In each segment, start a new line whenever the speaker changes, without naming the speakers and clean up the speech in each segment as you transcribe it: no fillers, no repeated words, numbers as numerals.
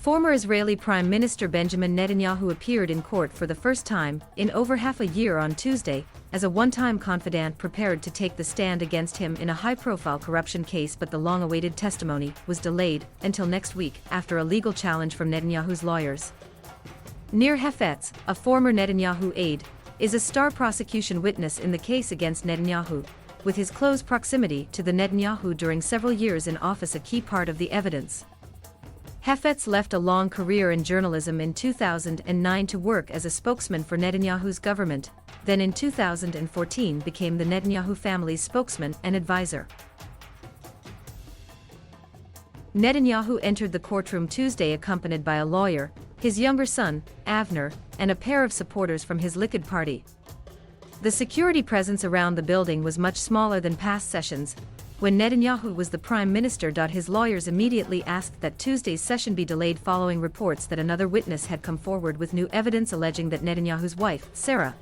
Former Israeli Prime Minister Benjamin Netanyahu appeared in court for the first time in over half a year on Tuesday, as a one-time confidant prepared to take the stand against him in a high-profile corruption case, but the long-awaited testimony was delayed until next week after a legal challenge from Netanyahu's lawyers. Nir Hefetz, a former Netanyahu aide, is a star prosecution witness in the case against Netanyahu, with his close proximity to the Netanyahu during several years in office a key part of the evidence. Hefetz left a long career in journalism in 2009 to work as a spokesman for Netanyahu's government, then in 2014 became the Netanyahu family's spokesman and advisor. Netanyahu entered the courtroom Tuesday accompanied by a lawyer, his younger son, Avner, and a pair of supporters from his Likud party. The security presence around the building was much smaller than past sessions. When Netanyahu was the prime minister, his lawyers immediately asked that Tuesday's session be delayed following reports that another witness had come forward with new evidence alleging that Netanyahu's wife, Sarah,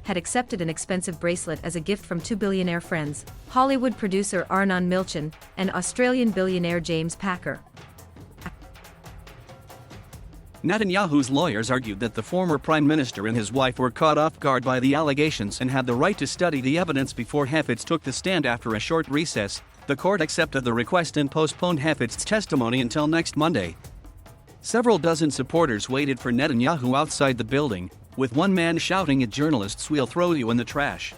had accepted an expensive bracelet as a gift from two billionaire friends, Hollywood producer Arnon Milchan and Australian billionaire James Packer.
Netanyahu's lawyers argued that the former prime minister and his wife were caught off guard by the allegations and had the right to study the evidence before Hefetz took the stand. After a short recess, the court accepted the request and postponed Hefetz's testimony until next Monday. Several dozen supporters waited for Netanyahu outside the building, with one man shouting at journalists, "We'll throw you in the trash."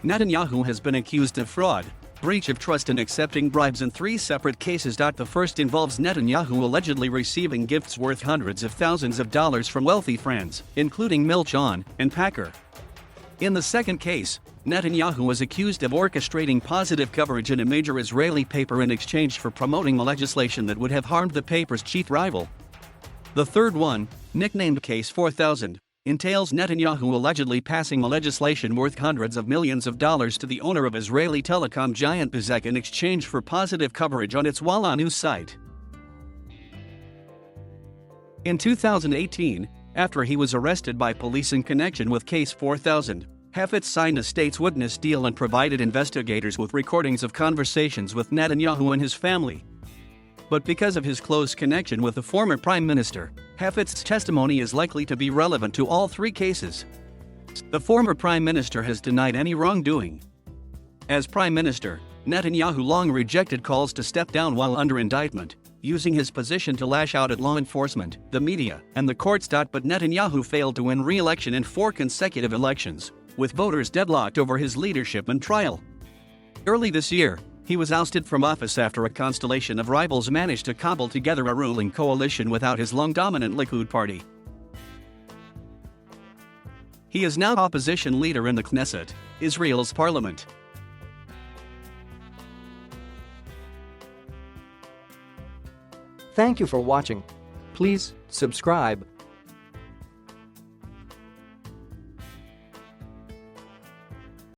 Netanyahu has been accused of fraud, breach of trust and accepting bribes in three separate cases. The first involves Netanyahu allegedly receiving gifts worth hundreds of thousands of dollars from wealthy friends, including Milchan and Packer. In the second case, Netanyahu was accused of orchestrating positive coverage in a major Israeli paper in exchange for promoting a legislation that would have harmed the paper's chief rival. The third one, nicknamed Case 4000, entails Netanyahu allegedly passing a legislation worth hundreds of millions of dollars to the owner of Israeli telecom giant Bezeq in exchange for positive coverage on its Walla news site. In 2018, after he was arrested by police in connection with Case 4000, Hefetz signed a state's witness deal and provided investigators with recordings of conversations with Netanyahu and his family. But because of his close connection with the former prime minister, Hefetz's testimony is likely to be relevant to all three cases. The former prime minister has denied any wrongdoing. As prime minister, Netanyahu long rejected calls to step down while under indictment, using his position to lash out at law enforcement, the media, and the courts. But Netanyahu failed to win re-election in 4 consecutive elections, with voters deadlocked over his leadership and trial. Early this year, he was ousted from office after a constellation of rivals managed to cobble together a ruling coalition without his long-dominant Likud party. He is now opposition leader in the Knesset, Israel's parliament.
Thank you for watching. Please subscribe.